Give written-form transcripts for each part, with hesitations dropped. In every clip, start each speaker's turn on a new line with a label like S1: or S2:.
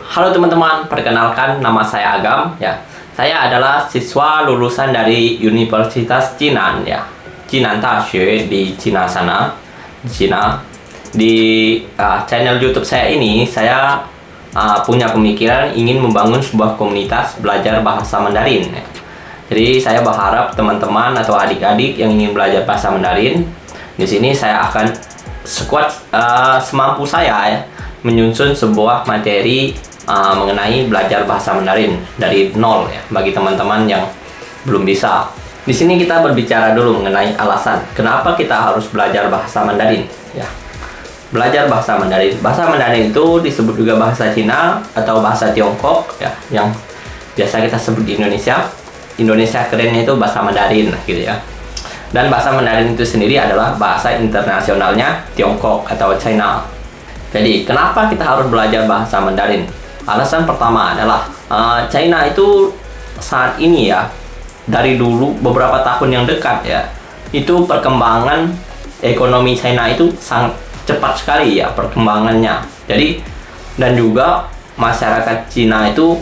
S1: Halo teman-teman, perkenalkan nama saya Agam ya. Saya adalah siswa lulusan dari Universitas Jinan ya. Jinan Daxue di Cina sana, di Cina. Di channel YouTube saya ini saya punya pemikiran ingin membangun sebuah komunitas belajar bahasa Mandarin ya. Jadi saya berharap teman-teman atau adik-adik yang ingin belajar bahasa Mandarin, di sini saya akan sekuat semampu saya ya, menyusun sebuah materi mengenai belajar bahasa Mandarin dari nol ya, bagi teman-teman yang belum bisa. Di sini kita berbicara dulu mengenai alasan kenapa kita harus belajar bahasa Mandarin ya. Belajar bahasa Mandarin. Bahasa Mandarin itu disebut juga bahasa Cina atau bahasa Tiongkok ya, yang biasa kita sebut di Indonesia. Indonesia kerennya itu bahasa Mandarin gitu ya. Dan bahasa Mandarin itu sendiri adalah bahasa internasionalnya Tiongkok atau China. Jadi kenapa kita harus belajar bahasa Mandarin? Alasan pertama adalah China itu saat ini ya, dari dulu beberapa tahun yang dekat ya, itu perkembangan ekonomi China itu sangat cepat sekali ya perkembangannya. Jadi dan juga masyarakat Cina itu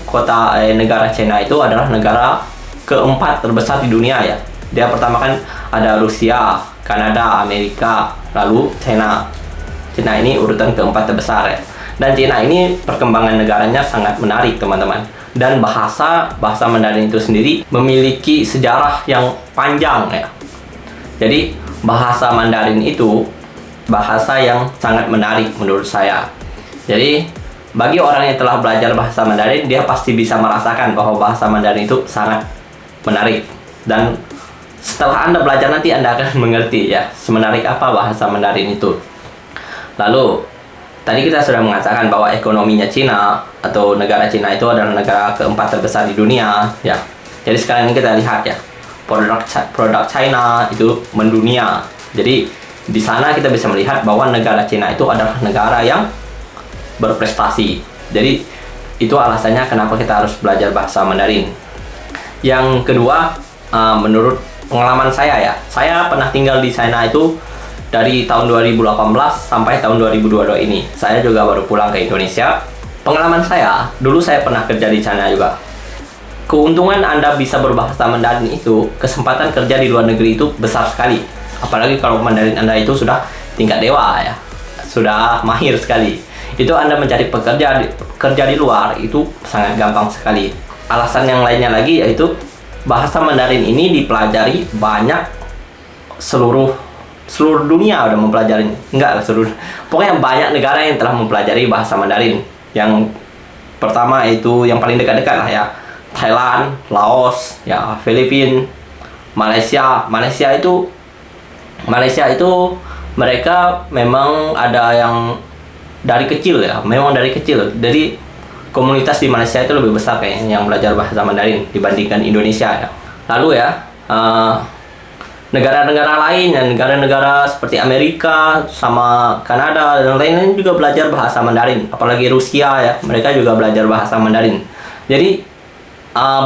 S1: negara China itu adalah negara keempat terbesar di dunia ya. Dia pertama kan ada Rusia, Kanada, Amerika, lalu China. Cina ini urutan keempat terbesar ya. Dan Cina ini perkembangan negaranya sangat menarik teman-teman. Dan bahasa Mandarin itu sendiri memiliki sejarah yang panjang ya. Jadi bahasa Mandarin itu bahasa yang sangat menarik menurut saya. Jadi bagi orang yang telah belajar bahasa Mandarin, dia pasti bisa merasakan bahwa bahasa Mandarin itu sangat menarik. Dan setelah Anda belajar nanti Anda akan mengerti ya, semenarik apa bahasa Mandarin itu. Lalu tadi kita sudah mengatakan bahwa ekonominya Cina atau negara Cina itu adalah negara keempat terbesar di dunia ya. Jadi sekarang ini kita lihat ya, produk China itu mendunia. Jadi di sana kita bisa melihat bahwa negara Cina itu adalah negara yang berprestasi. Jadi itu alasannya kenapa kita harus belajar bahasa Mandarin. Yang kedua, menurut pengalaman saya ya, saya pernah tinggal di China itu dari tahun 2018 sampai tahun 2022 ini. Saya juga baru pulang ke Indonesia. Pengalaman saya, dulu saya pernah kerja di China juga. Keuntungan Anda bisa berbahasa Mandarin itu, kesempatan kerja di luar negeri itu besar sekali. Apalagi kalau Mandarin Anda itu sudah tingkat dewa ya, sudah mahir sekali. Itu Anda mencari kerja di luar itu sangat gampang sekali. Alasan yang lainnya lagi yaitu bahasa Mandarin ini dipelajari banyak, seluruh dunia udah mempelajari. Enggak seluruh, pokoknya banyak negara yang telah mempelajari bahasa Mandarin. Yang pertama itu yang paling dekat-dekat lah ya, Thailand, Laos, ya Filipina, Malaysia itu mereka memang ada yang dari kecil ya, memang dari kecil. Jadi komunitas di Malaysia itu lebih besar kayaknya yang belajar bahasa Mandarin dibandingkan Indonesia ya. Lalu ya, negara-negara lain dan negara-negara seperti Amerika sama Kanada dan lain-lain juga belajar bahasa Mandarin. Apalagi Rusia ya, mereka juga belajar bahasa Mandarin. Jadi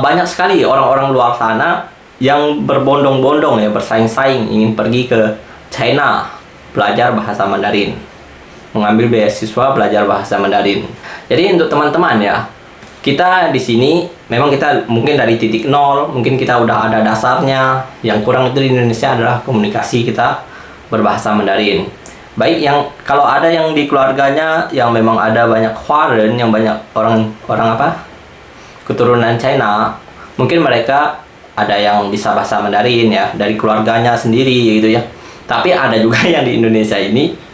S1: banyak sekali orang-orang luar sana yang berbondong-bondong ya, bersaing-saing ingin pergi ke China belajar bahasa Mandarin, mengambil beasiswa belajar bahasa Mandarin. Jadi untuk teman-teman ya, kita di sini memang kita mungkin dari titik nol, mungkin kita udah ada dasarnya. Yang kurang itu di Indonesia adalah komunikasi kita berbahasa Mandarin. Baik yang kalau ada yang di keluarganya yang memang ada banyak Huaren, yang banyak orang keturunan China, mungkin mereka ada yang bisa bahasa Mandarin ya dari keluarganya sendiri gitu ya. Tapi ada juga yang di Indonesia ini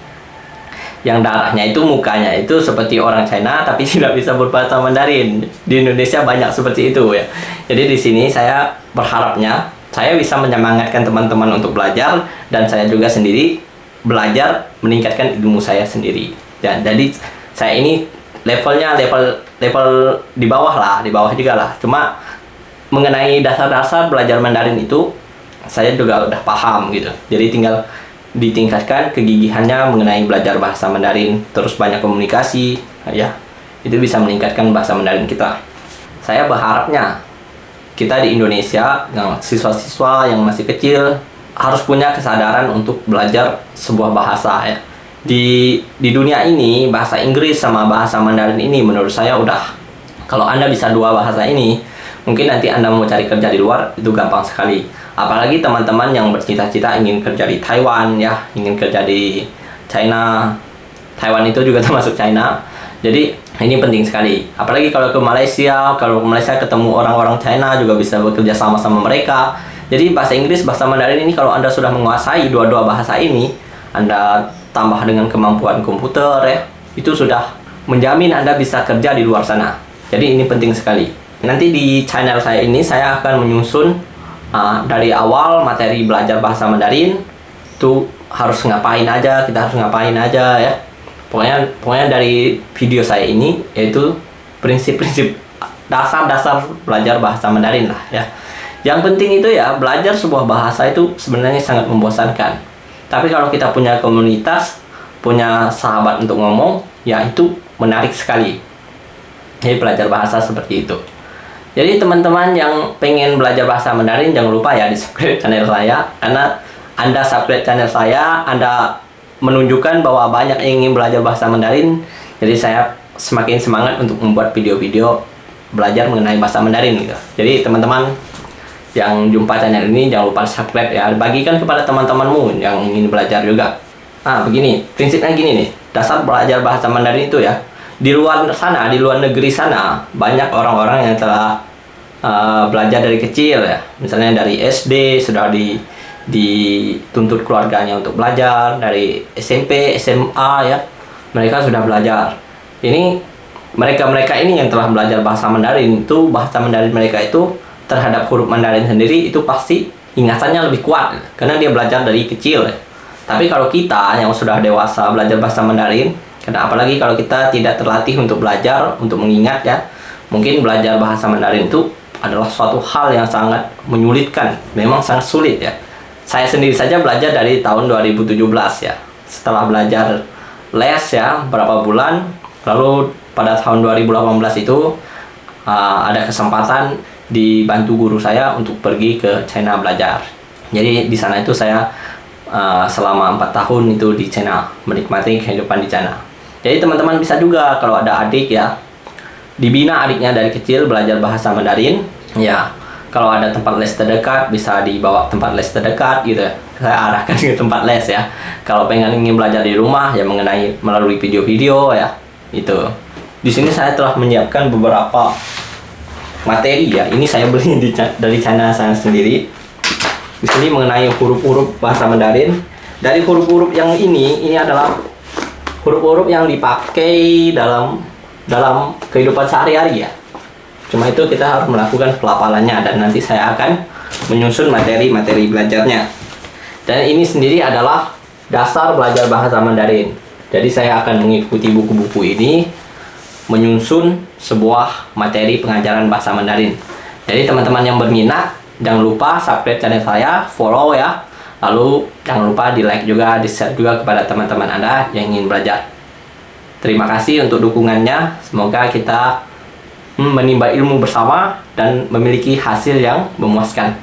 S1: yang darahnya itu, mukanya itu seperti orang China tapi tidak bisa berbahasa Mandarin. Di Indonesia banyak seperti itu ya. Jadi di sini saya berharapnya saya bisa menyemangatkan teman-teman untuk belajar, dan saya juga sendiri belajar meningkatkan ilmu saya sendiri. Dan jadi saya ini levelnya level di bawah juga lah. Cuma mengenai dasar-dasar belajar Mandarin itu saya juga udah paham gitu. Jadi tinggal ditingkatkan kegigihannya mengenai belajar bahasa Mandarin, terus banyak komunikasi ya, itu bisa meningkatkan bahasa Mandarin kita. Saya berharapnya kita di Indonesia yang siswa-siswa yang masih kecil harus punya kesadaran untuk belajar sebuah bahasa ya. di dunia ini bahasa Inggris sama bahasa Mandarin ini menurut saya udah, kalau Anda bisa dua bahasa ini, mungkin nanti Anda mau cari kerja di luar itu gampang sekali. Apalagi teman-teman yang bercita-cita ingin kerja di Taiwan ya, ingin kerja di China. Taiwan itu juga termasuk China. Jadi ini penting sekali. Apalagi kalau ke Malaysia, ketemu orang-orang China juga bisa bekerja sama-sama mereka. Jadi bahasa Inggris, bahasa Mandarin ini kalau Anda sudah menguasai dua-dua bahasa ini, Anda tambah dengan kemampuan komputer ya, itu sudah menjamin Anda bisa kerja di luar sana. Jadi ini penting sekali. Nanti di channel saya ini saya akan menyusun dari awal materi belajar bahasa Mandarin itu harus ngapain aja, kita harus ngapain aja ya. Pokoknya dari video saya ini yaitu prinsip-prinsip dasar-dasar belajar bahasa Mandarin lah ya. Yang penting itu ya, belajar sebuah bahasa itu sebenarnya sangat membosankan. Tapi kalau kita punya komunitas, punya sahabat untuk ngomong, ya itu menarik sekali. Jadi belajar bahasa seperti itu. Jadi teman-teman yang pengen belajar bahasa Mandarin, jangan lupa ya di subscribe channel saya. Karena Anda subscribe channel saya, Anda menunjukkan bahwa banyak yang ingin belajar bahasa Mandarin. Jadi saya semakin semangat untuk membuat video-video belajar mengenai bahasa Mandarin gitu. Jadi teman-teman yang jumpa channel ini jangan lupa subscribe ya, bagikan kepada teman-temanmu yang ingin belajar juga. Begini, prinsipnya gini nih, dasar belajar bahasa Mandarin itu ya, di luar sana, di luar negeri sana, banyak orang-orang yang telah belajar dari kecil ya, misalnya dari SD sudah dituntut keluarganya untuk belajar, dari SMP, SMA ya, mereka sudah belajar. Ini mereka ini yang telah belajar bahasa Mandarin itu, bahasa Mandarin mereka itu terhadap huruf Mandarin sendiri itu pasti ingatannya lebih kuat karena dia belajar dari kecil ya. Tapi kalau kita yang sudah dewasa belajar bahasa Mandarin, karena apalagi kalau kita tidak terlatih untuk belajar, untuk mengingat ya, mungkin belajar bahasa Mandarin itu adalah suatu hal yang sangat menyulitkan, memang sangat sulit ya. Saya sendiri saja belajar dari tahun 2017 ya. Setelah belajar les ya berapa bulan, lalu pada tahun 2018 itu ada kesempatan dibantu guru saya untuk pergi ke China belajar. Jadi di sana itu saya selama 4 tahun itu di China, menikmati kehidupan di China. Jadi teman-teman bisa juga kalau ada adik ya, dibina adiknya dari kecil belajar bahasa Mandarin ya. Kalau ada tempat les terdekat bisa dibawa tempat les terdekat gitu ya. Saya arahkan ke tempat les ya. Kalau ingin belajar di rumah ya melalui video-video ya. Itu. Di sini saya telah menyiapkan beberapa materi ya. Ini saya beli dari channel saya sendiri. Di sini mengenai huruf-huruf bahasa Mandarin. Dari huruf-huruf yang ini adalah huruf-huruf yang dipakai dalam kehidupan sehari-hari ya. Cuma itu kita harus melakukan pelafalannya, dan nanti saya akan menyusun materi-materi belajarnya. Dan ini sendiri adalah dasar belajar bahasa Mandarin. Jadi saya akan mengikuti buku-buku ini menyusun sebuah materi pengajaran bahasa Mandarin. Jadi teman-teman yang berminat jangan lupa subscribe channel saya, follow ya. Lalu jangan lupa di like juga, di share juga kepada teman-teman Anda yang ingin belajar. Terima kasih untuk dukungannya. Semoga kita menimba ilmu bersama dan memiliki hasil yang memuaskan.